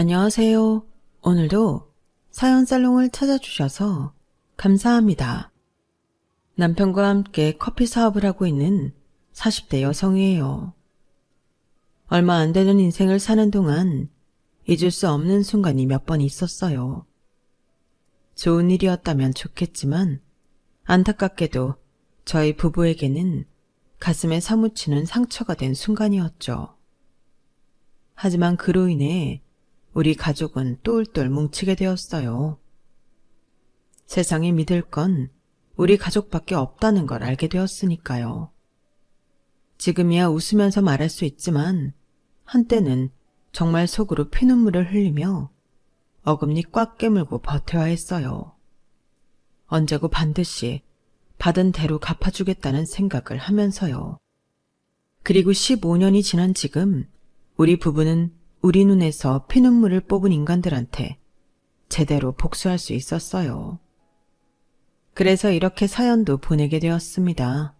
안녕하세요. 오늘도 사연 살롱을 찾아주셔서 감사합니다. 남편과 함께 커피 사업을 하고 있는 40대 여성이에요. 얼마 안 되는 인생을 사는 동안 잊을 수 없는 순간이 몇 번 있었어요. 좋은 일이었다면 좋겠지만 안타깝게도 저희 부부에게는 가슴에 사무치는 상처가 된 순간이었죠. 하지만 그로 인해 우리 가족은 똘똘 뭉치게 되었어요. 세상에 믿을 건 우리 가족밖에 없다는 걸 알게 되었으니까요. 지금이야 웃으면서 말할 수 있지만 한때는 정말 속으로 피눈물을 흘리며 어금니 꽉 깨물고 버텨야 했어요. 언제고 반드시 받은 대로 갚아주겠다는 생각을 하면서요. 그리고 15년이 지난 지금 우리 부부는 우리 눈에서 피눈물을 뽑은 인간들한테 제대로 복수할 수 있었어요. 그래서 이렇게 사연도 보내게 되었습니다.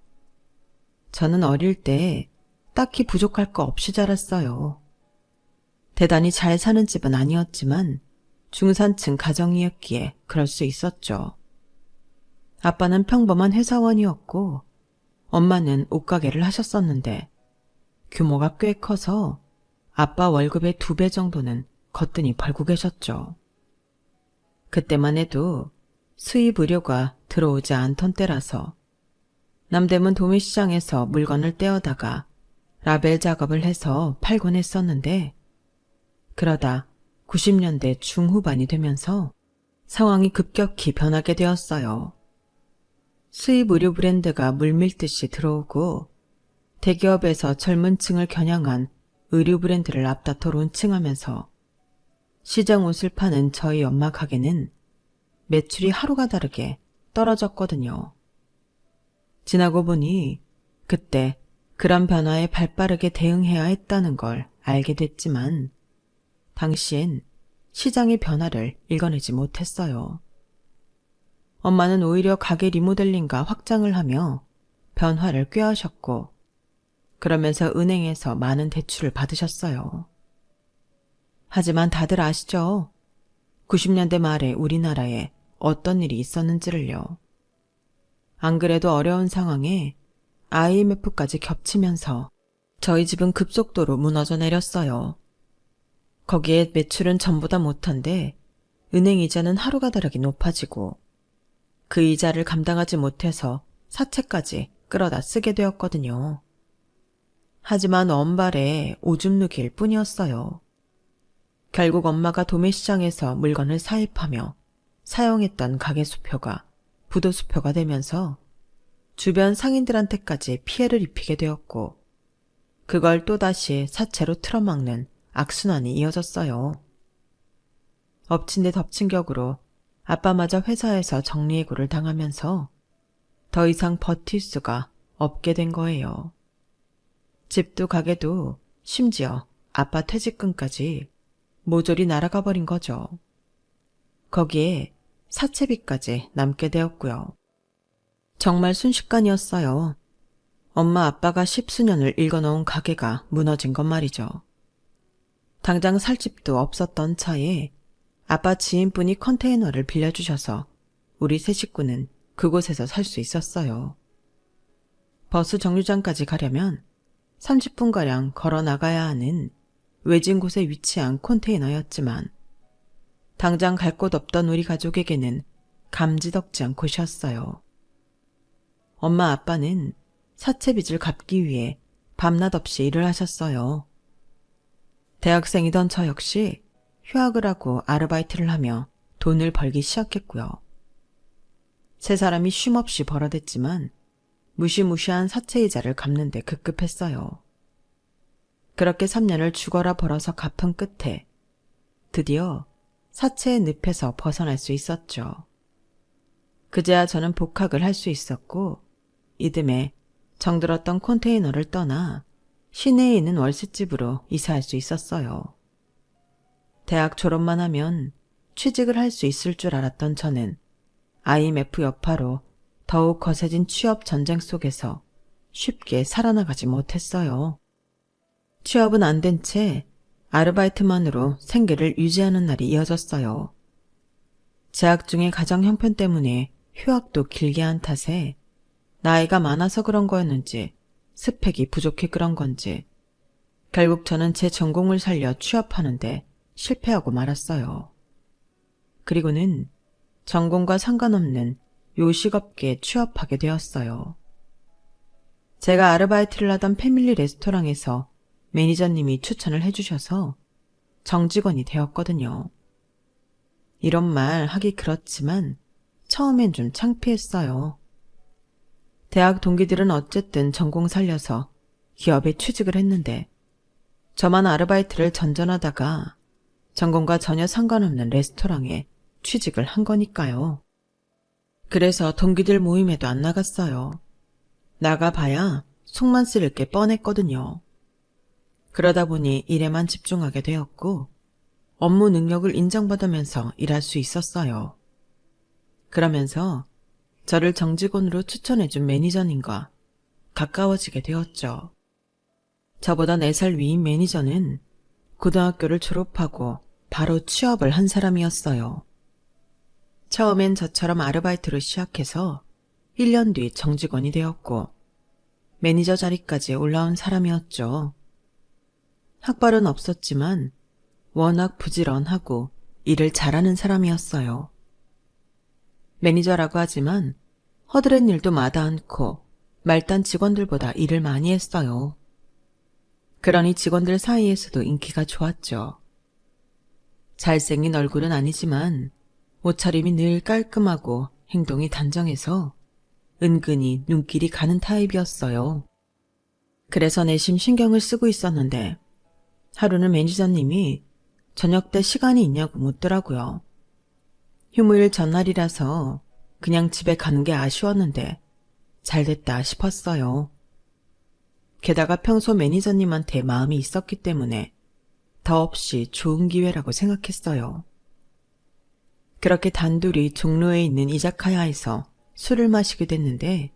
저는 어릴 때 딱히 부족할 거 없이 자랐어요. 대단히 잘 사는 집은 아니었지만 중산층 가정이었기에 그럴 수 있었죠. 아빠는 평범한 회사원이었고 엄마는 옷가게를 하셨었는데 규모가 꽤 커서 아빠 월급의 2배 정도는 거뜬히 벌고 계셨죠. 그때만 해도 수입 의료가 들어오지 않던 때라서 남대문 도매시장에서 물건을 떼어다가 라벨 작업을 해서 팔곤 했었는데 그러다 90년대 중후반이 되면서 상황이 급격히 변하게 되었어요. 수입 의료 브랜드가 물밀듯이 들어오고 대기업에서 젊은 층을 겨냥한 의류 브랜드를 앞다퉈 론칭하면서 시장 옷을 파는 저희 엄마 가게는 매출이 하루가 다르게 떨어졌거든요. 지나고 보니 그때 그런 변화에 발빠르게 대응해야 했다는 걸 알게 됐지만 당시엔 시장의 변화를 읽어내지 못했어요. 엄마는 오히려 가게 리모델링과 확장을 하며 변화를 꾀하셨고 그러면서 은행에서 많은 대출을 받으셨어요. 하지만 다들 아시죠? 90년대 말에 우리나라에 어떤 일이 있었는지를요. 안 그래도 어려운 상황에 IMF까지 겹치면서 저희 집은 급속도로 무너져 내렸어요. 거기에 매출은 전보다 못한데 은행 이자는 하루가 다르게 높아지고 그 이자를 감당하지 못해서 사채까지 끌어다 쓰게 되었거든요. 하지만 엄발에 오줌 누기일 뿐이었어요. 결국 엄마가 도매시장에서 물건을 사입하며 사용했던 가게 수표가 부도 수표가 되면서 주변 상인들한테까지 피해를 입히게 되었고 그걸 또다시 사채로 틀어막는 악순환이 이어졌어요. 엎친 데 덮친 격으로 아빠마저 회사에서 정리해고를 당하면서 더 이상 버틸 수가 없게 된 거예요. 집도 가게도 심지어 아빠 퇴직금까지 모조리 날아가 버린 거죠. 거기에 사채비까지 남게 되었고요. 정말 순식간이었어요. 엄마 아빠가 10수년을 일궈놓은 가게가 무너진 것 말이죠. 당장 살 집도 없었던 차에 아빠 지인분이 컨테이너를 빌려주셔서 우리 세 식구는 그곳에서 살 수 있었어요. 버스 정류장까지 가려면 30분가량 걸어 나가야 하는 외진 곳에 위치한 컨테이너였지만 당장 갈 곳 없던 우리 가족에게는 감지덕지한 곳이었어요. 엄마 아빠는 사채빚을 갚기 위해 밤낮 없이 일을 하셨어요. 대학생이던 저 역시 휴학을 하고 아르바이트를 하며 돈을 벌기 시작했고요. 세 사람이 쉼없이 벌어댔지만 무시무시한 사채이자를 갚는 데 급급했어요. 그렇게 3년을 죽어라 벌어서 갚은 끝에 드디어 사채의 늪에서 벗어날 수 있었죠. 그제야 저는 복학을 할 수 있었고 이듬해 정들었던 컨테이너를 떠나 시내에 있는 월세집으로 이사할 수 있었어요. 대학 졸업만 하면 취직을 할 수 있을 줄 알았던 저는 IMF 여파로 더욱 거세진 취업 전쟁 속에서 쉽게 살아나가지 못했어요. 취업은 안 된 채 아르바이트만으로 생계를 유지하는 날이 이어졌어요. 재학 중에 가정 형편 때문에 휴학도 길게 한 탓에 나이가 많아서 그런 거였는지 스펙이 부족해 그런 건지 결국 저는 제 전공을 살려 취업하는데 실패하고 말았어요. 그리고는 전공과 상관없는 요식업계에 취업하게 되었어요. 제가 아르바이트를 하던 패밀리 레스토랑에서 매니저님이 추천을 해주셔서 정직원이 되었거든요. 이런 말 하기 그렇지만 처음엔 좀 창피했어요. 대학 동기들은 어쨌든 전공 살려서 기업에 취직을 했는데 저만 아르바이트를 전전하다가 전공과 전혀 상관없는 레스토랑에 취직을 한 거니까요. 그래서 동기들 모임에도 안 나갔어요. 나가봐야 속만 쓰릴 게 뻔했거든요. 그러다 보니 일에만 집중하게 되었고 업무 능력을 인정받으면서 일할 수 있었어요. 그러면서 저를 정직원으로 추천해준 매니저님과 가까워지게 되었죠. 저보다 4살 위인 매니저는 고등학교를 졸업하고 바로 취업을 한 사람이었어요. 처음엔 저처럼 아르바이트로 시작해서 1년 뒤 정직원이 되었고 매니저 자리까지 올라온 사람이었죠. 학벌은 없었지만 워낙 부지런하고 일을 잘하는 사람이었어요. 매니저라고 하지만 허드렛 일도 마다 않고 말단 직원들보다 일을 많이 했어요. 그러니 직원들 사이에서도 인기가 좋았죠. 잘생긴 얼굴은 아니지만 옷차림이 늘 깔끔하고 행동이 단정해서 은근히 눈길이 가는 타입이었어요. 그래서 내심 신경을 쓰고 있었는데 하루는 매니저님이 저녁 때 시간이 있냐고 묻더라고요. 휴무일 전날이라서 그냥 집에 가는 게 아쉬웠는데 잘됐다 싶었어요. 게다가 평소 매니저님한테 마음이 있었기 때문에 더없이 좋은 기회라고 생각했어요. 그렇게 단둘이 종로에 있는 이자카야에서 술을 마시게 됐는데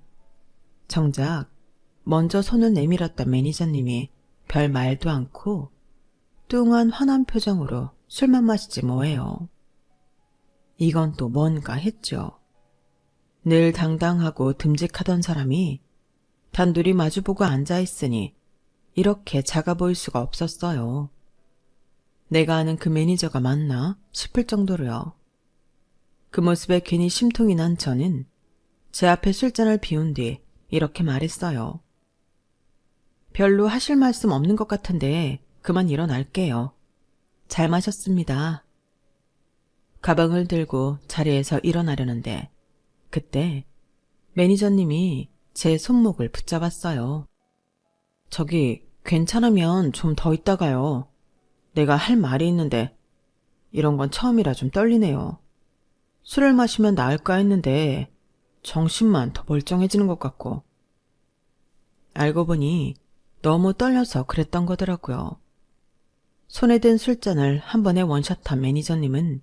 정작 먼저 손을 내밀었던 매니저님이 별 말도 않고 뚱한 환한 표정으로 술만 마시지 뭐예요. 이건 또 뭔가 했죠. 늘 당당하고 듬직하던 사람이 단둘이 마주보고 앉아있으니 이렇게 작아 보일 수가 없었어요. 내가 아는 그 매니저가 맞나 싶을 정도로요. 그 모습에 괜히 심통이 난 저는 제 앞에 술잔을 비운 뒤 이렇게 말했어요. 별로 하실 말씀 없는 것 같은데 그만 일어날게요. 잘 마셨습니다. 가방을 들고 자리에서 일어나려는데 그때 매니저님이 제 손목을 붙잡았어요. 저기 괜찮으면 좀 더 있다가요. 내가 할 말이 있는데 이런 건 처음이라 좀 떨리네요. 술을 마시면 나을까 했는데 정신만 더 멀쩡해지는 것 같고. 알고 보니 너무 떨려서 그랬던 거더라고요. 손에 든 술잔을 한 번에 원샷한 매니저님은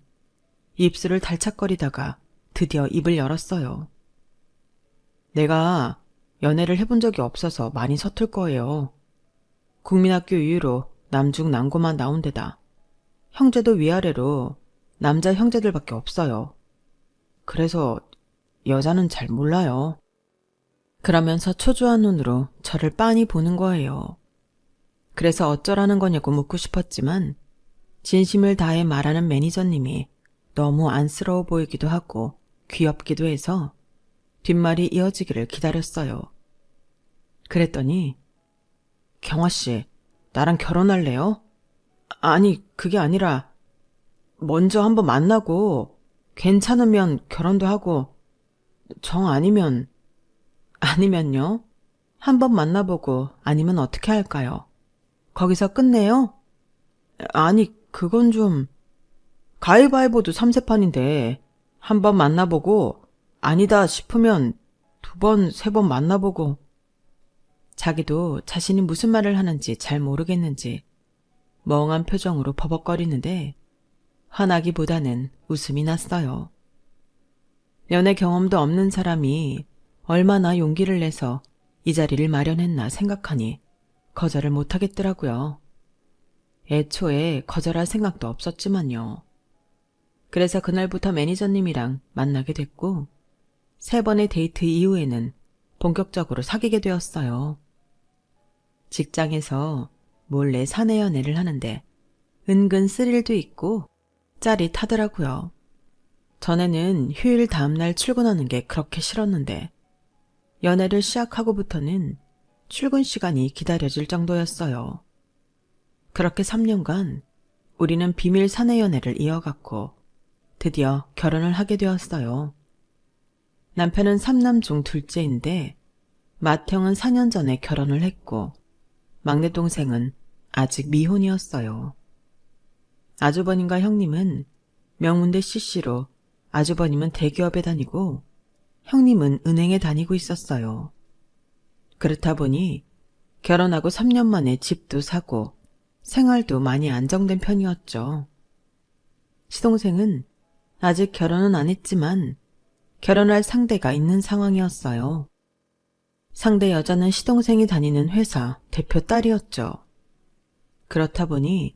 입술을 달착거리다가 드디어 입을 열었어요. 내가 연애를 해본 적이 없어서 많이 서툴 거예요. 국민학교 이후로 남중남고만 나온 데다 형제도 위아래로 남자 형제들밖에 없어요. 그래서 여자는 잘 몰라요. 그러면서 초조한 눈으로 저를 빤히 보는 거예요. 그래서 어쩌라는 거냐고 묻고 싶었지만 진심을 다해 말하는 매니저님이 너무 안쓰러워 보이기도 하고 귀엽기도 해서 뒷말이 이어지기를 기다렸어요. 그랬더니 경화씨, 나랑 결혼할래요? 아니, 그게 아니라 먼저 한번 만나고 괜찮으면 결혼도 하고 정 아니면요? 한번 만나보고 아니면 어떻게 할까요? 거기서 끝내요? 아니, 그건 좀 가위바위보도 3세판인데 한번 만나보고 아니다 싶으면 2번, 3번 만나보고. 자기도 자신이 무슨 말을 하는지 잘 모르겠는지 멍한 표정으로 버벅거리는데 화나기보다는 웃음이 났어요. 연애 경험도 없는 사람이 얼마나 용기를 내서 이 자리를 마련했나 생각하니 거절을 못하겠더라고요. 애초에 거절할 생각도 없었지만요. 그래서 그날부터 매니저님이랑 만나게 됐고 3번의 데이트 이후에는 본격적으로 사귀게 되었어요. 직장에서 몰래 사내 연애를 하는데 은근 스릴도 있고 짜릿하더라고요. 전에는 휴일 다음날 출근하는 게 그렇게 싫었는데 연애를 시작하고부터는 출근 시간이 기다려질 정도였어요. 그렇게 3년간 우리는 비밀 사내 연애를 이어갔고 드디어 결혼을 하게 되었어요. 남편은 3남 중 둘째인데 맏형은 4년 전에 결혼을 했고 막내 동생은 아직 미혼이었어요. 아주버님과 형님은 명문대 CC로 아주버님은 대기업에 다니고 형님은 은행에 다니고 있었어요. 그렇다 보니 결혼하고 3년 만에 집도 사고 생활도 많이 안정된 편이었죠. 시동생은 아직 결혼은 안 했지만 결혼할 상대가 있는 상황이었어요. 상대 여자는 시동생이 다니는 회사 대표 딸이었죠. 그렇다 보니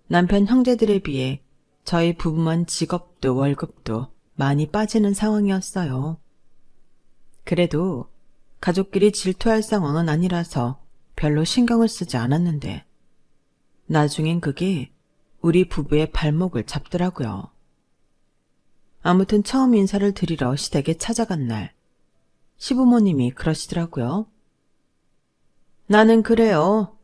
남편 형제들에 비해 저희 부부만 직업도 월급도 많이 빠지는 상황이었어요. 그래도 가족끼리 질투할 상황은 아니라서 별로 신경을 쓰지 않았는데 나중엔 그게 우리 부부의 발목을 잡더라고요. 아무튼 처음 인사를 드리러 시댁에 찾아간 날 시부모님이 그러시더라고요. 나는 그래요.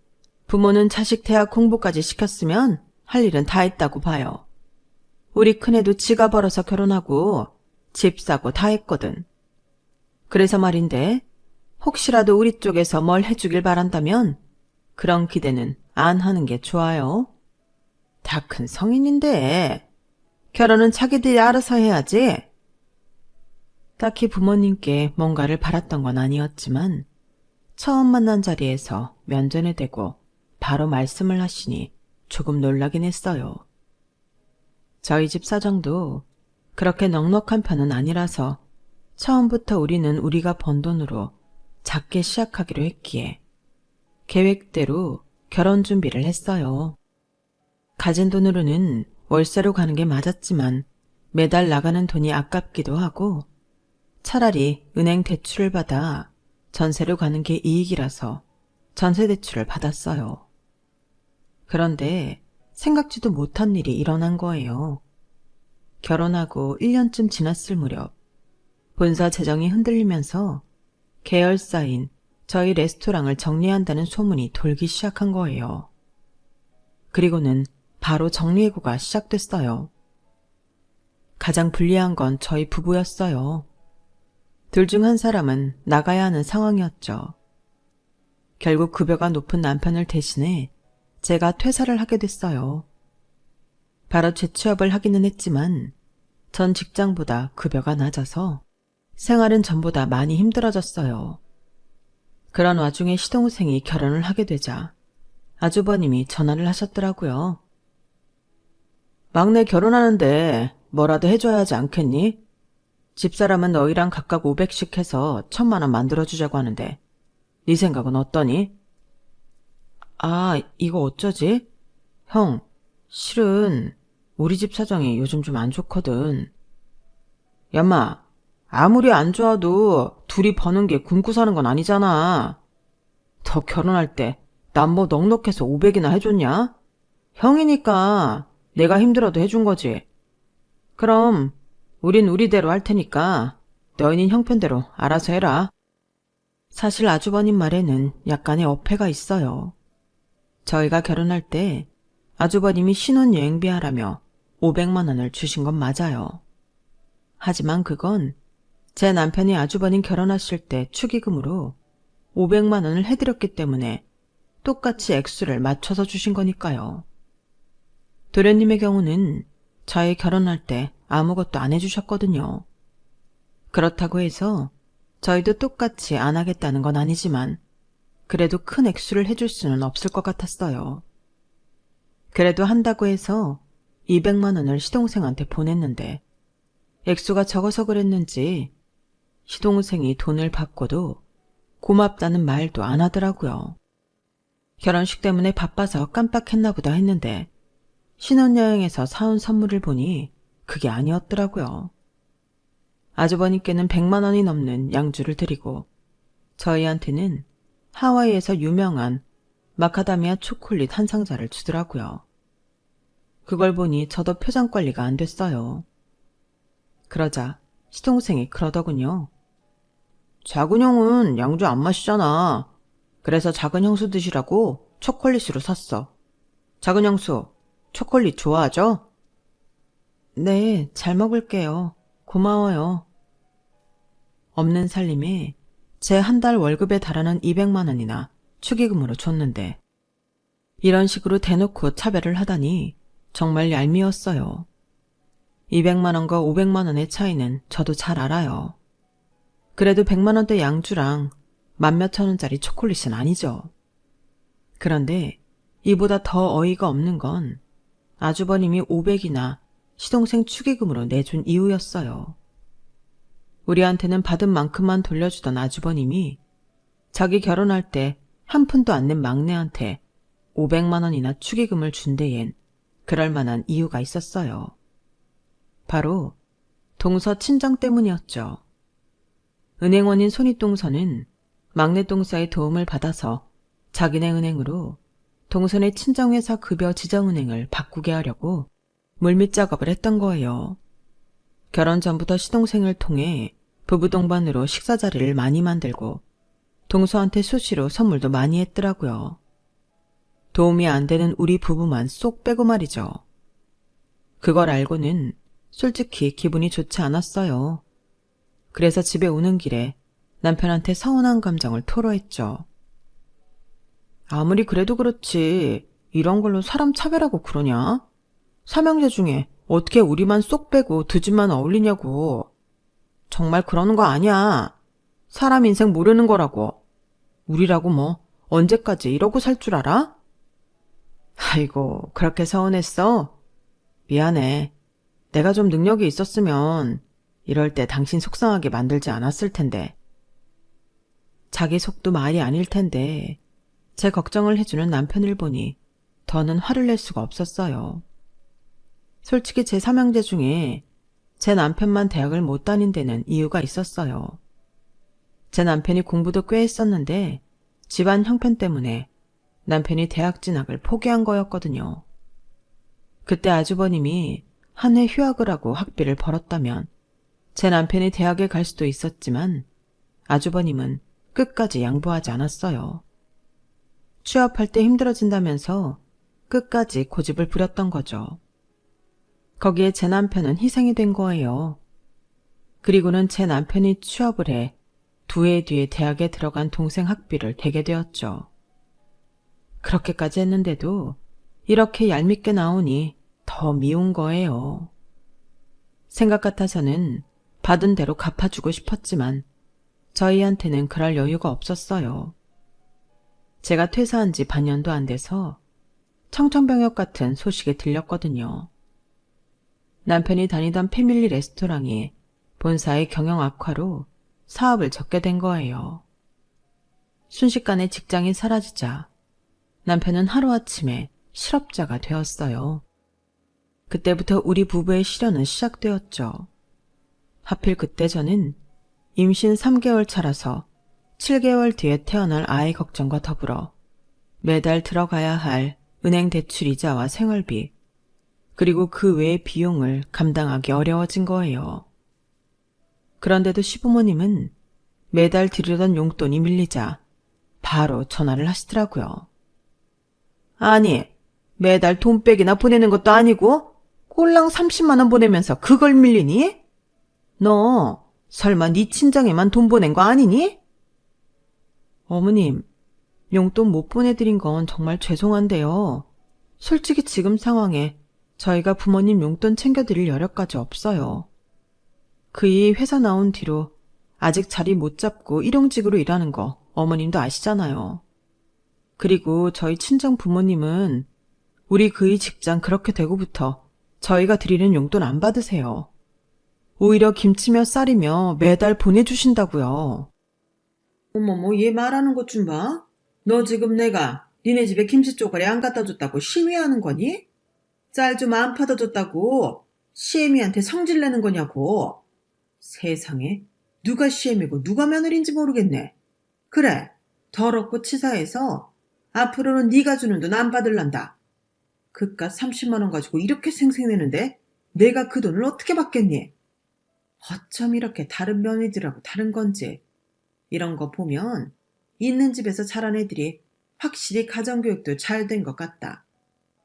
부모는 자식 대학 공부까지 시켰으면 할 일은 다 했다고 봐요. 우리 큰애도 지가 벌어서 결혼하고 집 사고 다 했거든. 그래서 말인데 혹시라도 우리 쪽에서 뭘 해주길 바란다면 그런 기대는 안 하는 게 좋아요. 다 큰 성인인데 결혼은 자기들이 알아서 해야지. 딱히 부모님께 뭔가를 바랐던 건 아니었지만 처음 만난 자리에서 면전에 대고 바로 말씀을 하시니 조금 놀라긴 했어요. 저희 집 사정도 그렇게 넉넉한 편은 아니라서 처음부터 우리는 우리가 번 돈으로 작게 시작하기로 했기에 계획대로 결혼 준비를 했어요. 가진 돈으로는 월세로 가는 게 맞았지만 매달 나가는 돈이 아깝기도 하고 차라리 은행 대출을 받아 전세로 가는 게 이익이라서 전세 대출을 받았어요. 그런데 생각지도 못한 일이 일어난 거예요. 결혼하고 1년쯤 지났을 무렵 본사 재정이 흔들리면서 계열사인 저희 레스토랑을 정리한다는 소문이 돌기 시작한 거예요. 그리고는 바로 정리해고가 시작됐어요. 가장 불리한 건 저희 부부였어요. 둘 중 한 사람은 나가야 하는 상황이었죠. 결국 급여가 높은 남편을 대신해 제가 퇴사를 하게 됐어요. 바로 재취업을 하기는 했지만 전 직장보다 급여가 낮아서 생활은 전보다 많이 힘들어졌어요. 그런 와중에 시동생이 결혼을 하게 되자 아주버님이 전화를 하셨더라고요. 막내 결혼하는데 뭐라도 해줘야 하지 않겠니? 집사람은 너희랑 각각 500씩 해서 1,000만 원 만들어주자고 하는데 네 생각은 어떠니? 아, 이거 어쩌지? 형, 실은 우리 집 사정이 요즘 좀 안 좋거든. 야마, 아무리 안 좋아도 둘이 버는 게 굶고 사는 건 아니잖아. 너 결혼할 때 난 뭐 넉넉해서 500이나 해줬냐? 형이니까 내가 힘들어도 해준 거지. 그럼 우린 우리대로 할 테니까 너희는 형편대로 알아서 해라. 사실 아주버님 말에는 약간의 어폐가 있어요. 저희가 결혼할 때 아주버님이 신혼여행비 하라며 500만 원을 주신 건 맞아요. 하지만 그건 제 남편이 아주버님 결혼하실 때 축의금으로 500만 원을 해드렸기 때문에 똑같이 액수를 맞춰서 주신 거니까요. 도련님의 경우는 저희 결혼할 때 아무것도 안 해주셨거든요. 그렇다고 해서 저희도 똑같이 안 하겠다는 건 아니지만 그래도 큰 액수를 해줄 수는 없을 것 같았어요. 그래도 한다고 해서 200만 원을 시동생한테 보냈는데 액수가 적어서 그랬는지 시동생이 돈을 받고도 고맙다는 말도 안 하더라고요. 결혼식 때문에 바빠서 깜빡했나 보다 했는데 신혼여행에서 사온 선물을 보니 그게 아니었더라고요. 아주버님께는 100만 원이 넘는 양주를 드리고 저희한테는 하와이에서 유명한 마카다미아 초콜릿 한 상자를 주더라고요. 그걸 보니 저도 표정 관리가 안 됐어요. 그러자 시동생이 그러더군요. 작은 형은 양주 안 마시잖아. 그래서 작은 형수 드시라고 초콜릿으로 샀어. 작은 형수, 초콜릿 좋아하죠? 네, 잘 먹을게요. 고마워요. 없는 살림에 제 한 달 월급에 달하는 200만 원이나 축의금으로 줬는데 이런 식으로 대놓고 차별을 하다니 정말 얄미웠어요. 200만 원과 500만 원의 차이는 저도 잘 알아요. 그래도 100만 원대 양주랑 만몇천 원짜리 초콜릿은 아니죠. 그런데 이보다 더 어이가 없는 건 아주버님이 500이나 시동생 축의금으로 내준 이유였어요. 우리한테는 받은 만큼만 돌려주던 아주버님이 자기 결혼할 때 한 푼도 안 낸 막내한테 500만 원이나 축의금을 준 데엔 그럴 만한 이유가 있었어요. 바로 동서 친정 때문이었죠. 은행원인 손윗동서는 막내동서의 도움을 받아서 자기네 은행으로 동선의 친정회사 급여 지정은행을 바꾸게 하려고 물밑 작업을 했던 거예요. 결혼 전부터 시동생을 통해 부부 동반으로 식사 자리를 많이 만들고 동서한테 수시로 선물도 많이 했더라고요. 도움이 안 되는 우리 부부만 쏙 빼고 말이죠. 그걸 알고는 솔직히 기분이 좋지 않았어요. 그래서 집에 오는 길에 남편한테 서운한 감정을 토로했죠. 아무리 그래도 그렇지 이런 걸로 사람 차별하고 그러냐? 삼형제 중에 어떻게 우리만 쏙 빼고 두 집만 어울리냐고. 정말 그러는 거 아니야. 사람 인생 모르는 거라고. 우리라고 뭐 언제까지 이러고 살 줄 알아? 아이고 그렇게 서운했어? 미안해. 내가 좀 능력이 있었으면 이럴 때 당신 속상하게 만들지 않았을 텐데. 자기 속도 말이 아닐 텐데 제 걱정을 해주는 남편을 보니 더는 화를 낼 수가 없었어요. 솔직히 제 삼형제 중에 제 남편만 대학을 못 다닌 데는 이유가 있었어요. 제 남편이 공부도 꽤 했었는데 집안 형편 때문에 남편이 대학 진학을 포기한 거였거든요. 그때 아주버님이 한 해 휴학을 하고 학비를 벌었다면 제 남편이 대학에 갈 수도 있었지만 아주버님은 끝까지 양보하지 않았어요. 취업할 때 힘들어진다면서 끝까지 고집을 부렸던 거죠. 거기에 제 남편은 희생이 된 거예요. 그리고는 제 남편이 취업을 해 두 해 뒤에 대학에 들어간 동생 학비를 대게 되었죠. 그렇게까지 했는데도 이렇게 얄밉게 나오니 더 미운 거예요. 생각 같아서는 받은 대로 갚아주고 싶었지만 저희한테는 그럴 여유가 없었어요. 제가 퇴사한 지 반년도 안 돼서 청천벽력 같은 소식이 들렸거든요. 남편이 다니던 패밀리 레스토랑이 본사의 경영 악화로 사업을 접게 된 거예요. 순식간에 직장이 사라지자 남편은 하루아침에 실업자가 되었어요. 그때부터 우리 부부의 시련은 시작되었죠. 하필 그때 저는 임신 3개월 차라서 7개월 뒤에 태어날 아이 걱정과 더불어 매달 들어가야 할 은행 대출 이자와 생활비, 그리고 그 외의 비용을 감당하기 어려워진 거예요. 그런데도 시부모님은 매달 드리던 용돈이 밀리자 바로 전화를 하시더라고요. 아니, 매달 돈백이나 보내는 것도 아니고 꼴랑 30만 원 보내면서 그걸 밀리니? 너 설마 네 친정에만 돈 보낸 거 아니니? 어머님, 용돈 못 보내드린 건 정말 죄송한데요. 솔직히 지금 상황에 저희가 부모님 용돈 챙겨드릴 여력까지 없어요. 그이 회사 나온 뒤로 아직 자리 못 잡고 일용직으로 일하는 거 어머님도 아시잖아요. 그리고 저희 친정 부모님은 우리 그이 직장 그렇게 되고부터 저희가 드리는 용돈 안 받으세요. 오히려 김치며 쌀이며 매달 보내주신다고요. 어머머, 얘 말하는 것 좀 봐. 너 지금 내가 니네 집에 김치 쪼가리 안 갖다 줬다고 시위하는 거니? 쌀 좀 안 받아줬다고 시애미한테 성질내는 거냐고. 세상에, 누가 시애미고 누가 며느리인지 모르겠네. 그래, 더럽고 치사해서 앞으로는 네가 주는 돈 안 받을란다. 그깟 30만 원 가지고 이렇게 생색내는데 내가 그 돈을 어떻게 받겠니? 어쩜 이렇게 다른 며느리들하고 다른 건지. 이런 거 보면 있는 집에서 자란 애들이 확실히 가정교육도 잘 된 것 같다.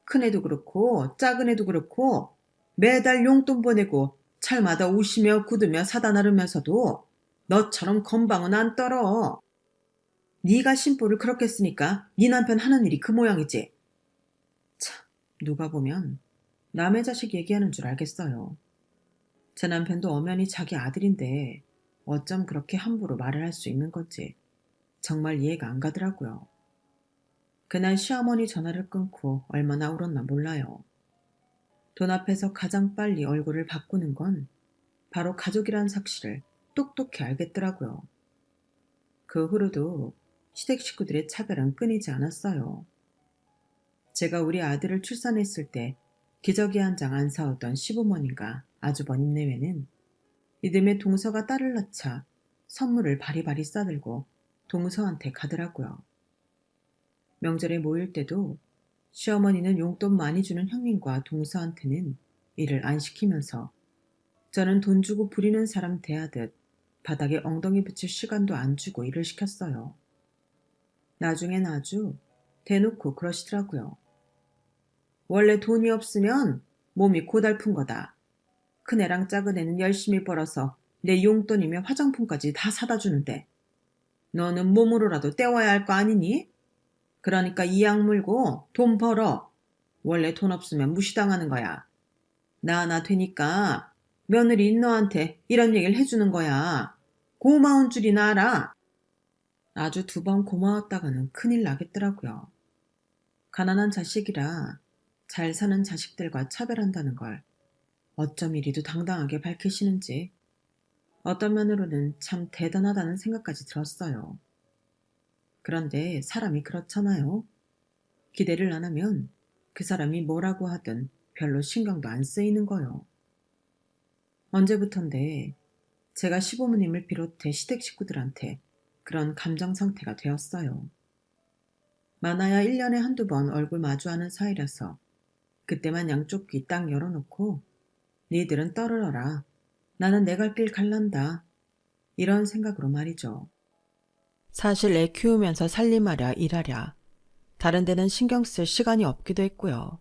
큰 애도 그렇고 작은 애도 그렇고 매달 용돈 보내고 철마다 우시며 굳으며 사다 나르면서도 너처럼 건방은 안 떨어. 네가 심보를 그렇게 쓰니까 네 남편 하는 일이 그 모양이지. 참, 누가 보면 남의 자식 얘기하는 줄 알겠어요. 제 남편도 엄연히 자기 아들인데 어쩜 그렇게 함부로 말을 할 수 있는 건지 정말 이해가 안 가더라고요. 그날 시어머니 전화를 끊고 얼마나 울었나 몰라요. 돈 앞에서 가장 빨리 얼굴을 바꾸는 건 바로 가족이란 사실을 똑똑히 알겠더라고요. 그 후로도 시댁 식구들의 차별은 끊이지 않았어요. 제가 우리 아들을 출산했을 때 기저귀 한 장 안 사오던 시부모님과 아주버님 내외는 이듬해 동서가 딸을 낳자 선물을 바리바리 싸들고 동서한테 가더라고요. 명절에 모일 때도 시어머니는 용돈 많이 주는 형님과 동서한테는 일을 안 시키면서 저는 돈 주고 부리는 사람 대하듯 바닥에 엉덩이 붙일 시간도 안 주고 일을 시켰어요. 나중엔 아주 대놓고 그러시더라고요. 원래 돈이 없으면 몸이 고달픈 거다. 큰애랑 작은애는 열심히 벌어서 내 용돈이며 화장품까지 다 사다 주는데 너는 몸으로라도 때워야 할 거 아니니? 그러니까 이 약 물고 돈 벌어. 원래 돈 없으면 무시당하는 거야. 나 하나 되니까 며느리인 너한테 이런 얘기를 해주는 거야. 고마운 줄이나 알아. 아주 2번 고마웠다가는 큰일 나겠더라고요. 가난한 자식이라 잘 사는 자식들과 차별한다는 걸 어쩜 이리도 당당하게 밝히시는지 어떤 면으로는 참 대단하다는 생각까지 들었어요. 그런데 사람이 그렇잖아요. 기대를 안 하면 그 사람이 뭐라고 하든 별로 신경도 안 쓰이는 거요. 언제부턴데 제가 시부모님을 비롯해 시댁 식구들한테 그런 감정 상태가 되었어요. 많아야 1년에 한두 번 얼굴 마주하는 사이라서 그때만 양쪽 귀 딱 열어놓고 니들은 떨어져라. 나는 내 갈 길 갈란다. 이런 생각으로 말이죠. 사실 애 키우면서 살림하랴 일하랴 다른 데는 신경 쓸 시간이 없기도 했고요.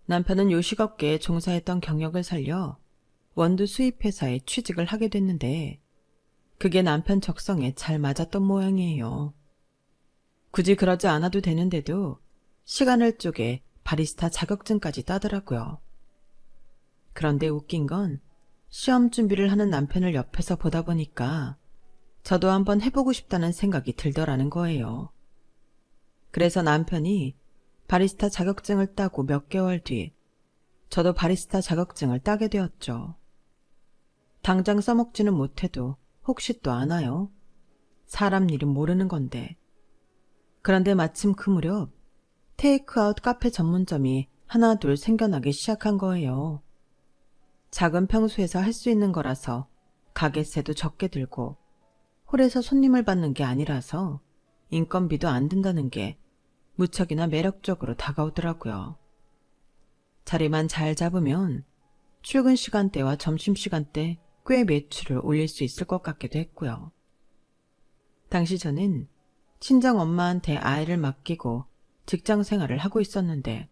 남편은 요식업계에 종사했던 경력을 살려 원두 수입회사에 취직을 하게 됐는데 그게 남편 적성에 잘 맞았던 모양이에요. 굳이 그러지 않아도 되는데도 시간을 쪼개 바리스타 자격증까지 따더라고요. 그런데 웃긴 건 시험 준비를 하는 남편을 옆에서 보다 보니까 저도 한번 해보고 싶다는 생각이 들더라는 거예요. 그래서 남편이 바리스타 자격증을 따고 몇 개월 뒤 저도 바리스타 자격증을 따게 되었죠. 당장 써먹지는 못해도 혹시 또 아나요? 사람 일은 모르는 건데. 그런데 마침 그 무렵 테이크아웃 카페 전문점이 하나 둘 생겨나기 시작한 거예요. 작은 평수에서 할 수 있는 거라서 가게세도 적게 들고 홀에서 손님을 받는 게 아니라서 인건비도 안 든다는 게 무척이나 매력적으로 다가오더라고요. 자리만 잘 잡으면 출근 시간대와 점심시간대 꽤 매출을 올릴 수 있을 것 같기도 했고요. 당시 저는 친정엄마한테 아이를 맡기고 직장 생활을 하고 있었는데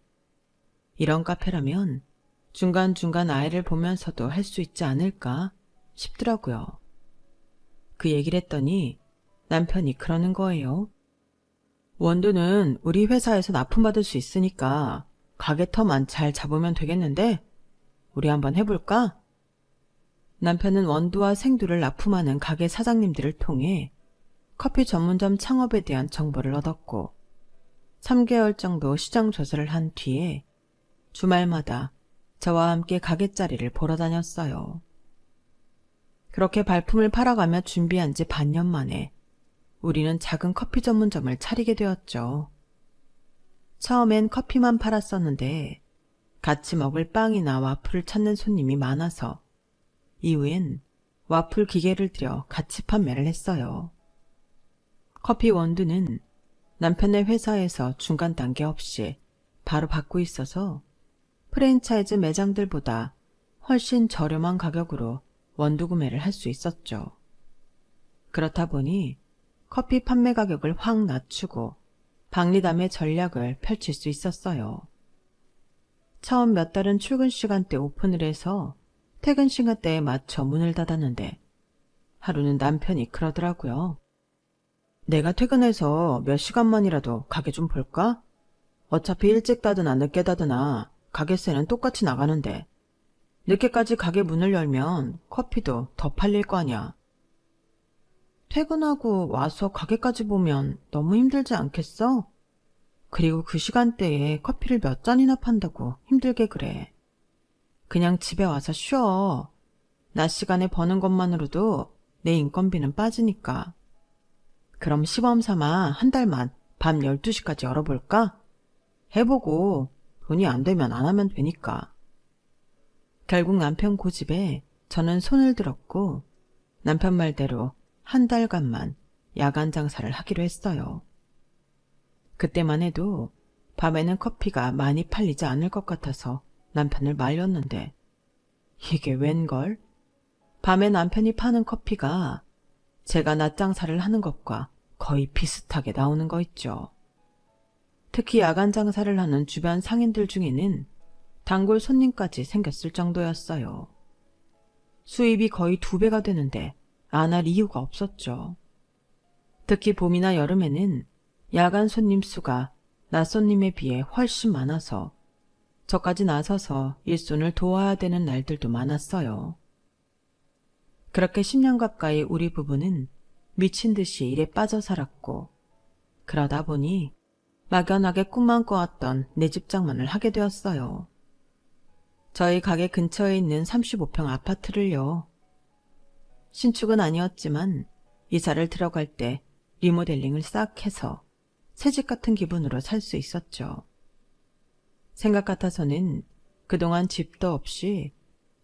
이런 카페라면 중간중간 아이를 보면서도 할 수 있지 않을까 싶더라고요. 그 얘기를 했더니 남편이 그러는 거예요. 원두는 우리 회사에서 납품받을 수 있으니까 가게터만 잘 잡으면 되겠는데 우리 한번 해볼까? 남편은 원두와 생두를 납품하는 가게 사장님들을 통해 커피 전문점 창업에 대한 정보를 얻었고 3개월 정도 시장 조사를 한 뒤에 주말마다 저와 함께 가게 자리를 보러 다녔어요. 그렇게 발품을 팔아가며 준비한 지 반년 만에 우리는 작은 커피 전문점을 차리게 되었죠. 처음엔 커피만 팔았었는데 같이 먹을 빵이나 와플을 찾는 손님이 많아서 이후엔 와플 기계를 들여 같이 판매를 했어요. 커피 원두는 남편의 회사에서 중간 단계 없이 바로 받고 있어서 프랜차이즈 매장들보다 훨씬 저렴한 가격으로 원두 구매를 할 수 있었죠. 그렇다 보니 커피 판매 가격을 확 낮추고 박리담의 전략을 펼칠 수 있었어요. 처음 몇 달은 출근 시간대 오픈을 해서 퇴근 시간대에 맞춰 문을 닫았는데 하루는 남편이 그러더라고요. 내가 퇴근해서 몇 시간만이라도 가게 좀 볼까? 어차피 일찍 닫으나 늦게 닫으나 가게세는 똑같이 나가는데 늦게까지 가게 문을 열면 커피도 더 팔릴 거 아니야. 퇴근하고 와서 가게까지 보면 너무 힘들지 않겠어? 그리고 그 시간대에 커피를 몇 잔이나 판다고 힘들게 그래. 그냥 집에 와서 쉬어. 낮 시간에 버는 것만으로도 내 인건비는 빠지니까. 그럼 시범 삼아 한 달만 밤 12시까지 열어볼까? 해보고 돈이 안 되면 안 하면 되니까. 결국 남편 고집에 저는 손을 들었고 남편 말대로 한 달간만 야간 장사를 하기로 했어요. 그때만 해도 밤에는 커피가 많이 팔리지 않을 것 같아서 남편을 말렸는데 이게 웬걸? 밤에 남편이 파는 커피가 제가 낮 장사를 하는 것과 거의 비슷하게 나오는 거 있죠. 특히 야간 장사를 하는 주변 상인들 중에는 단골 손님까지 생겼을 정도였어요. 수입이 거의 2배가 되는데 안 할 이유가 없었죠. 특히 봄이나 여름에는 야간 손님 수가 낮 손님에 비해 훨씬 많아서 저까지 나서서 일손을 도와야 되는 날들도 많았어요. 그렇게 10년 가까이 우리 부부는 미친 듯이 일에 빠져 살았고 그러다 보니 막연하게 꿈만 꿔왔던 내 집 장만을 하게 되었어요. 저희 가게 근처에 있는 35평 아파트를요. 신축은 아니었지만 이사를 들어갈 때 리모델링을 싹 해서 새집 같은 기분으로 살 수 있었죠. 생각 같아서는 그동안 집도 없이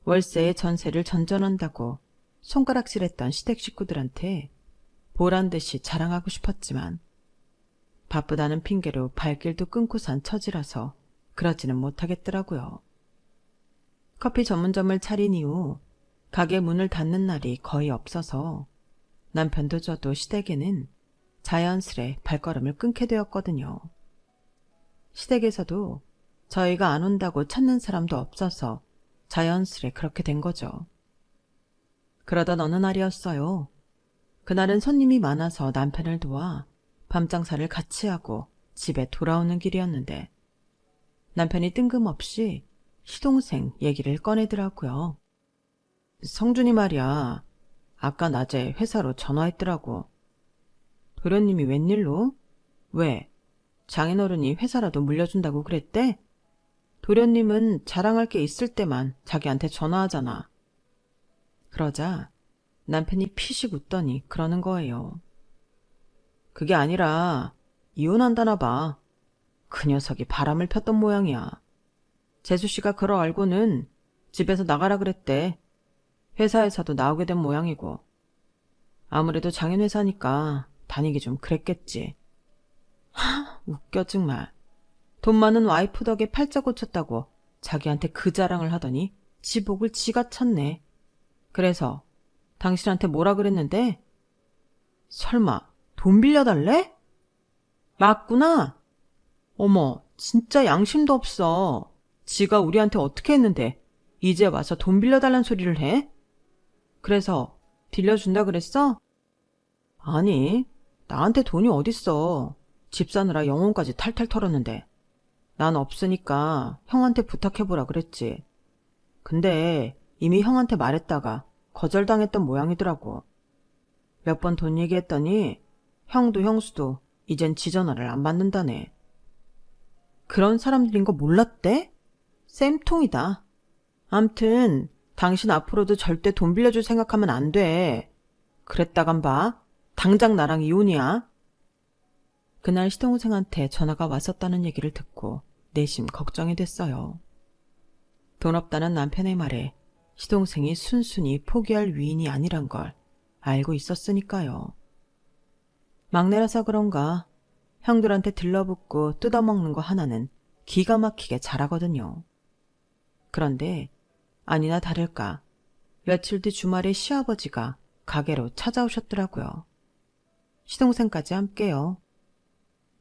월세에 전세를 전전한다고 손가락질했던 시댁 식구들한테 보란듯이 자랑하고 싶었지만 바쁘다는 핑계로 발길도 끊고 산 처지라서 그러지는 못하겠더라고요. 커피 전문점을 차린 이후 가게 문을 닫는 날이 거의 없어서 남편도 저도 시댁에는 자연스레 발걸음을 끊게 되었거든요. 시댁에서도 저희가 안 온다고 찾는 사람도 없어서 자연스레 그렇게 된 거죠. 그러던 어느 날이었어요. 그날은 손님이 많아서 남편을 도와 밤 장사를 같이 하고 집에 돌아오는 길이었는데 남편이 뜬금없이 시동생 얘기를 꺼내더라고요. 성준이 말이야. 아까 낮에 회사로 전화했더라고. 도련님이 웬일로? 왜? 장인어른이 회사라도 물려준다고 그랬대? 도련님은 자랑할 게 있을 때만 자기한테 전화하잖아. 그러자 남편이 피식 웃더니 그러는 거예요. 그게 아니라 이혼한다나 봐. 그 녀석이 바람을 폈던 모양이야. 재수씨가 그러 알고는 집에서 나가라 그랬대. 회사에서도 나오게 된 모양이고. 아무래도 장인회사니까 다니기 좀 그랬겠지. 웃겨 정말. 돈 많은 와이프 덕에 팔자 고쳤다고 자기한테 그 자랑을 하더니 지 복을 지가 찾네. 그래서 당신한테 뭐라 그랬는데? 설마 돈 빌려달래? 맞구나. 어머, 진짜 양심도 없어. 지가 우리한테 어떻게 했는데 이제 와서 돈 빌려달란 소리를 해? 그래서 빌려준다 그랬어? 아니, 나한테 돈이 어딨어. 집 사느라 영혼까지 탈탈 털었는데. 난 없으니까 형한테 부탁해보라 그랬지. 근데 이미 형한테 말했다가 거절당했던 모양이더라고. 몇 번 돈 얘기했더니 형도 형수도 이젠 지 전화를 안 받는다네. 그런 사람들인 거 몰랐대? 쌤통이다. 암튼 당신 앞으로도 절대 돈 빌려줄 생각하면 안 돼. 그랬다간 봐. 당장 나랑 이혼이야. 그날 시동생한테 전화가 왔었다는 얘기를 듣고 내심 걱정이 됐어요. 돈 없다는 남편의 말에 시동생이 순순히 포기할 위인이 아니란 걸 알고 있었으니까요. 막내라서 그런가 형들한테 들러붙고 뜯어먹는 거 하나는 기가 막히게 잘하거든요. 그런데 아니나 다를까 며칠 뒤 주말에 시아버지가 가게로 찾아오셨더라고요. 시동생까지 함께요.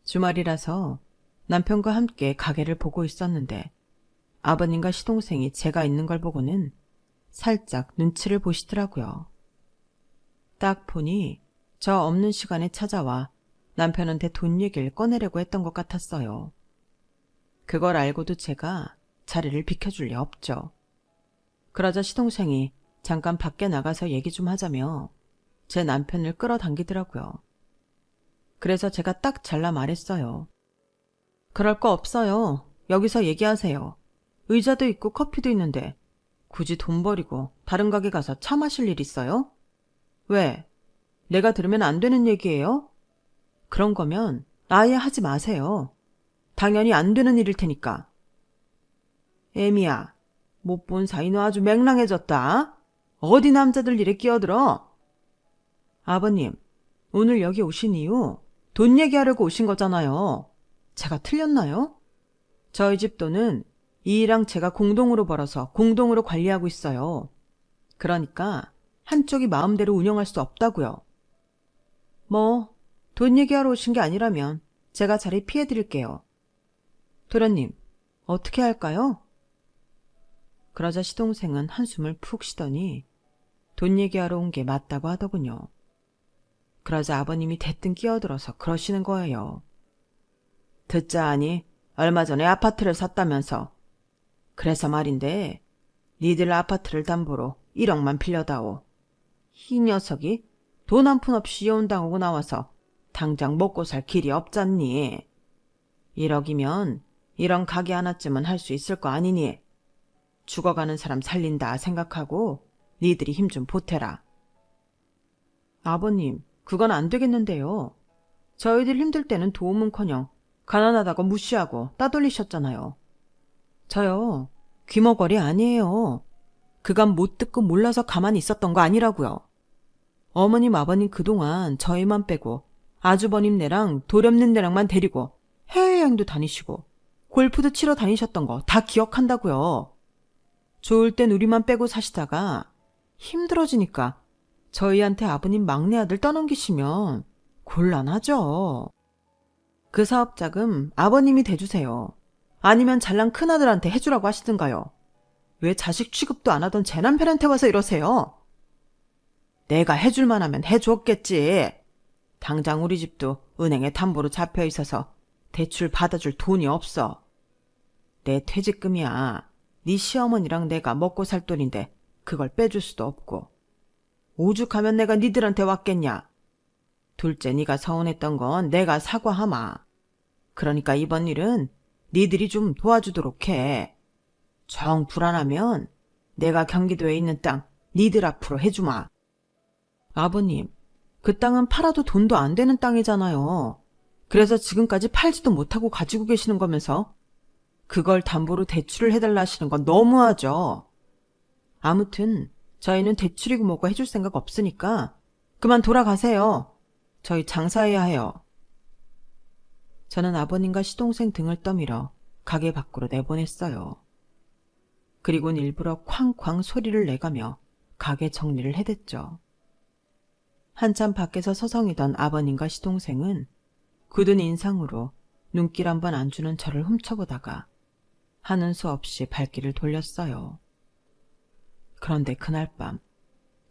주말이라서 남편과 함께 가게를 보고 있었는데 아버님과 시동생이 제가 있는 걸 보고는 살짝 눈치를 보시더라고요. 딱 보니 저 없는 시간에 찾아와 남편한테 돈 얘기를 꺼내려고 했던 것 같았어요. 그걸 알고도 제가 자리를 비켜줄 리 없죠. 그러자 시동생이 잠깐 밖에 나가서 얘기 좀 하자며 제 남편을 끌어당기더라고요. 그래서 제가 딱 잘라 말했어요. 그럴 거 없어요. 여기서 얘기하세요. 의자도 있고 커피도 있는데 굳이 돈 버리고 다른 가게 가서 차 마실 일 있어요? 왜? 내가 들으면 안 되는 얘기예요? 그런 거면 아예 하지 마세요. 당연히 안 되는 일일 테니까. 애미야, 못 본 사이 너 아주 맹랑해졌다. 어디 남자들 일에 끼어들어? 아버님, 오늘 여기 오신 이유 돈 얘기하려고 오신 거잖아요. 제가 틀렸나요? 저희 집 돈은 이랑 제가 공동으로 벌어서 공동으로 관리하고 있어요. 그러니까 한쪽이 마음대로 운영할 수 없다고요. 뭐 돈 얘기하러 오신 게 아니라면 제가 자리 피해드릴게요. 도련님, 어떻게 할까요? 그러자 시동생은 한숨을 푹 쉬더니 돈 얘기하러 온 게 맞다고 하더군요. 그러자 아버님이 대뜸 끼어들어서 그러시는 거예요. 듣자 하니 얼마 전에 아파트를 샀다면서. 그래서 말인데 니들 아파트를 담보로 1억만 빌려다오. 이 녀석이 돈 한 푼 없이 이혼당하고 나와서 당장 먹고 살 길이 없잖니. 1억이면 이런 가게 하나쯤은 할 수 있을 거 아니니. 죽어가는 사람 살린다 생각하고 니들이 힘 좀 보태라. 아버님, 그건 안 되겠는데요. 저희들 힘들 때는 도움은커녕 가난하다고 무시하고 따돌리셨잖아요. 저요, 귀머거리 아니에요. 그간 못 듣고 몰라서 가만히 있었던 거 아니라고요. 어머님 아버님 그동안 저희만 빼고 아주버님네랑 도련님네랑만 데리고 해외여행도 다니시고 골프도 치러 다니셨던 거 다 기억한다고요. 좋을 땐 우리만 빼고 사시다가 힘들어지니까 저희한테 아버님 막내 아들 떠넘기시면 곤란하죠. 그 사업자금 아버님이 대주세요. 아니면 잘난 큰아들한테 해주라고 하시든가요. 왜 자식 취급도 안 하던 제 남편한테 와서 이러세요? 내가 해줄만 하면 해줬겠지. 당장 우리 집도 은행에 담보로 잡혀 있어서 대출 받아줄 돈이 없어. 내 퇴직금이야. 네 시어머니랑 내가 먹고 살 돈인데 그걸 빼줄 수도 없고. 오죽하면 내가 니들한테 왔겠냐. 둘째 네가 서운했던 건 내가 사과하마. 그러니까 이번 일은 니들이 좀 도와주도록 해. 정 불안하면 내가 경기도에 있는 땅 니들 앞으로 해주마. 아버님, 그 땅은 팔아도 돈도 안 되는 땅이잖아요. 그래서 지금까지 팔지도 못하고 가지고 계시는 거면서 그걸 담보로 대출을 해달라 하시는 건 너무하죠. 아무튼 저희는 대출이고 뭐고 해줄 생각 없으니까 그만 돌아가세요. 저희 장사해야 해요. 저는 아버님과 시동생 등을 떠밀어 가게 밖으로 내보냈어요. 그리고는 일부러 쾅쾅 소리를 내가며 가게 정리를 해댔죠. 한참 밖에서 서성이던 아버님과 시동생은 굳은 인상으로 눈길 한번 안 주는 저를 훔쳐보다가 하는 수 없이 발길을 돌렸어요. 그런데 그날 밤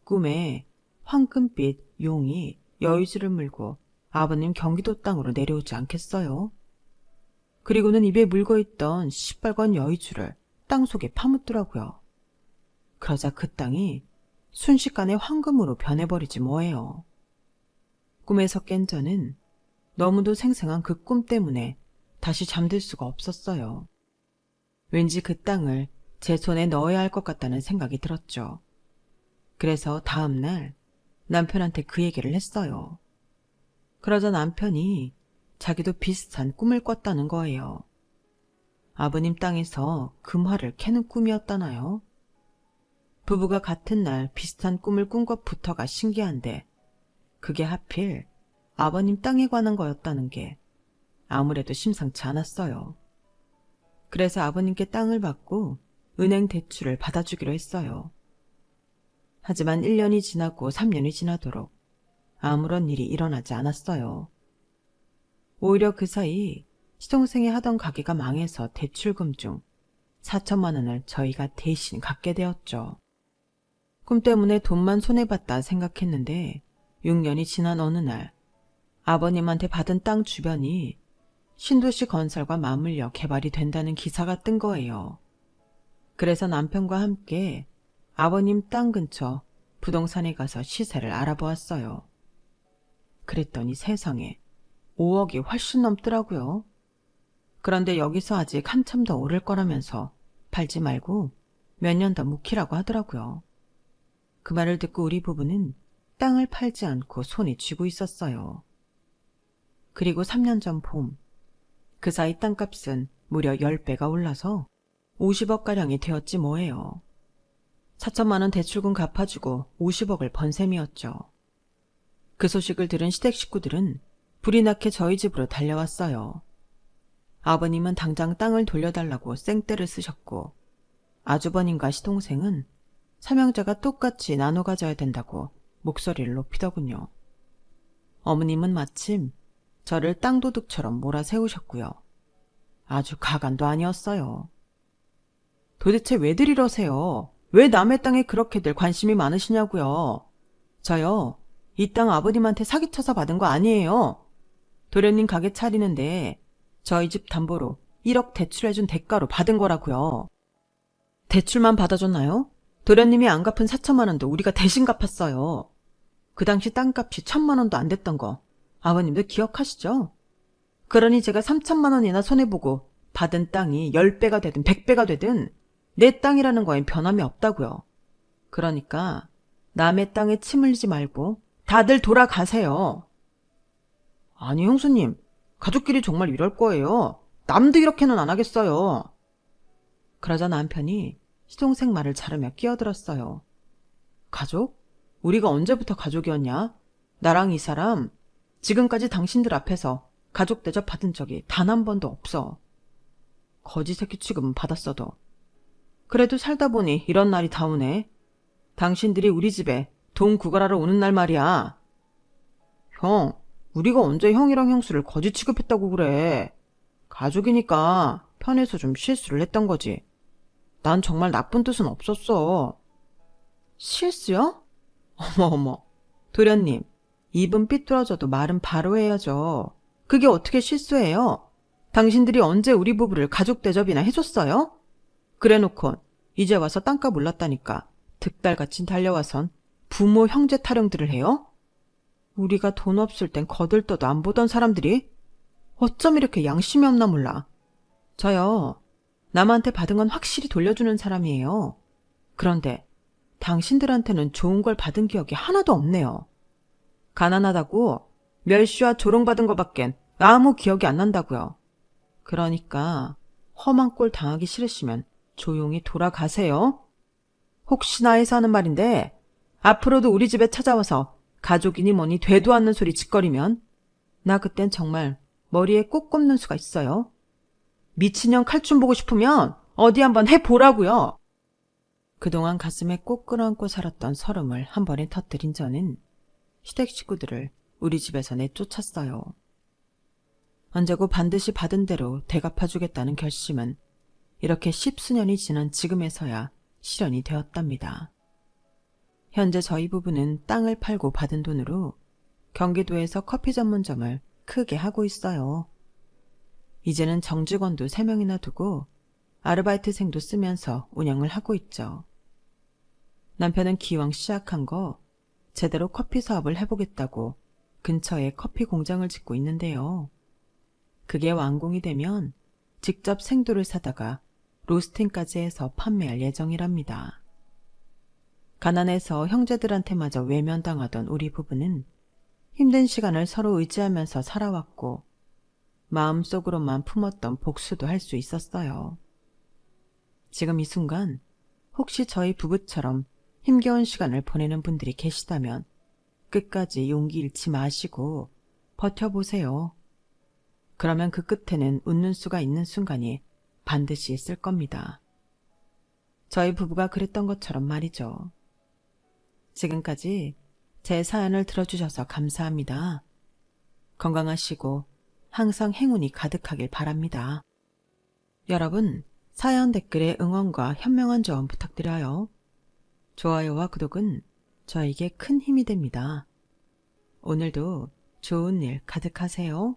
꿈에 황금빛 용이 여의주를 물고 아버님 경기도 땅으로 내려오지 않겠어요? 그리고는 입에 물고있던 시뻘건 여의주를 땅속에 파묻더라고요. 그러자 그 땅이 순식간에 황금으로 변해버리지 뭐예요. 꿈에서 깬 저는 너무도 생생한 그 꿈 때문에 다시 잠들 수가 없었어요. 왠지 그 땅을 제 손에 넣어야 할 것 같다는 생각이 들었죠. 그래서 다음 날 남편한테 그 얘기를 했어요. 그러자 남편이 자기도 비슷한 꿈을 꿨다는 거예요. 아버님 땅에서 금화를 캐는 꿈이었다나요? 부부가 같은 날 비슷한 꿈을 꾼 것부터가 신기한데 그게 하필 아버님 땅에 관한 거였다는 게 아무래도 심상치 않았어요. 그래서 아버님께 땅을 받고 은행 대출을 받아주기로 했어요. 하지만 1년이 지나고 3년이 지나도록 아무런 일이 일어나지 않았어요. 오히려 그 사이 시동생이 하던 가게가 망해서 대출금 중 4천만 원을 저희가 대신 갚게 되었죠. 꿈 때문에 돈만 손해봤다 생각했는데 6년이 지난 어느 날 아버님한테 받은 땅 주변이 신도시 건설과 맞물려 개발이 된다는 기사가 뜬 거예요. 그래서 남편과 함께 아버님 땅 근처 부동산에 가서 시세를 알아보았어요. 그랬더니 세상에 5억이 훨씬 넘더라고요. 그런데 여기서 아직 한참 더 오를 거라면서 팔지 말고 몇 년 더 묵히라고 하더라고요. 그 말을 듣고 우리 부부는 땅을 팔지 않고 손에 쥐고 있었어요. 그리고 3년 전 봄, 그 사이 땅값은 무려 10배가 올라서 50억가량이 되었지 뭐예요. 4천만 원 대출금 갚아주고 50억을 번 셈이었죠. 그 소식을 들은 시댁 식구들은 불이 나게 저희 집으로 달려왔어요. 아버님은 당장 땅을 돌려달라고 생떼를 쓰셨고 아주버님과 시동생은 삼형제가 똑같이 나눠 가져야 된다고 목소리를 높이더군요. 어머님은 마침 저를 땅도둑처럼 몰아세우셨고요. 아주 가관도 아니었어요. 도대체 왜들 이러세요? 왜 남의 땅에 그렇게들 관심이 많으시냐고요? 저요, 이 땅 아버님한테 사기쳐서 받은 거 아니에요. 도련님 가게 차리는데 저희 집 담보로 1억 대출해준 대가로 받은 거라고요. 대출만 받아줬나요? 도련님이 안 갚은 4천만 원도 우리가 대신 갚았어요. 그 당시 땅값이 1,000만 원도 안 됐던 거 아버님도 기억하시죠? 그러니 제가 3천만 원이나 손해보고 받은 땅이 10배가 되든 100배가 되든 내 땅이라는 거엔 변함이 없다고요. 그러니까 남의 땅에 침 흘리지 말고 다들 돌아가세요. 아니 형수님, 가족끼리 정말 이럴 거예요. 남도 이렇게는 안 하겠어요. 그러자 남편이 시동생 말을 자르며 끼어들었어요. 가족? 우리가 언제부터 가족이었냐? 나랑 이 사람 지금까지 당신들 앞에서 가족 대접 받은 적이 단 한 번도 없어. 거지 새끼 취급은 받았어도. 그래도 살다 보니 이런 날이 다 오네. 당신들이 우리 집에 돈 구걸하러 오는 날 말이야. 형, 우리가 언제 형이랑 형수를 거지 취급했다고 그래. 가족이니까 편해서 좀 실수를 했던 거지. 난 정말 나쁜 뜻은 없었어. 실수요? 어머. 도련님, 입은 삐뚤어져도 말은 바로 해야죠. 그게 어떻게 실수예요? 당신들이 언제 우리 부부를 가족 대접이나 해줬어요? 그래놓곤 이제 와서 땅값 올랐다니까 득달같이 달려와선 부모 형제 타령들을 해요? 우리가 돈 없을 땐 거들떠도 안 보던 사람들이 어쩜 이렇게 양심이 없나 몰라. 저요, 남한테 받은 건 확실히 돌려주는 사람이에요. 그런데 당신들한테는 좋은 걸 받은 기억이 하나도 없네요. 가난하다고 멸시와 조롱받은 것밖엔 아무 기억이 안 난다고요. 그러니까 험한 꼴 당하기 싫으시면 조용히 돌아가세요. 혹시나 해서 하는 말인데 앞으로도 우리 집에 찾아와서 가족이니 뭐니 되도 않는 소리 짓거리면 나 그땐 정말 머리에 꼭 꼽는 수가 있어요. 미친년 칼춤 보고 싶으면 어디 한번 해보라고요. 그동안 가슴에 꼭 끌어안고 살았던 서름을 한 번에 터뜨린 저는 시댁 식구들을 우리 집에서 내쫓았어요. 언제고 반드시 받은 대로 대갚아주겠다는 결심은 이렇게 10수년이 지난 지금에서야 실현이 되었답니다. 현재 저희 부부는 땅을 팔고 받은 돈으로 경기도에서 커피 전문점을 크게 하고 있어요. 이제는 정직원도 3명이나 두고 아르바이트생도 쓰면서 운영을 하고 있죠. 남편은 기왕 시작한 거 제대로 커피 사업을 해보겠다고 근처에 커피 공장을 짓고 있는데요. 그게 완공이 되면 직접 생두를 사다가 로스팅까지 해서 판매할 예정이랍니다. 가난해서 형제들한테마저 외면당하던 우리 부부는 힘든 시간을 서로 의지하면서 살아왔고 마음속으로만 품었던 복수도 할 수 있었어요. 지금 이 순간 혹시 저희 부부처럼 힘겨운 시간을 보내는 분들이 계시다면 끝까지 용기 잃지 마시고 버텨보세요. 그러면 그 끝에는 웃는 수가 있는 순간이 반드시 있을 겁니다. 저희 부부가 그랬던 것처럼 말이죠. 지금까지 제 사연을 들어주셔서 감사합니다. 건강하시고 항상 행운이 가득하길 바랍니다. 여러분, 사연 댓글에 응원과 현명한 조언 부탁드려요. 좋아요와 구독은 저에게 큰 힘이 됩니다. 오늘도 좋은 일 가득하세요.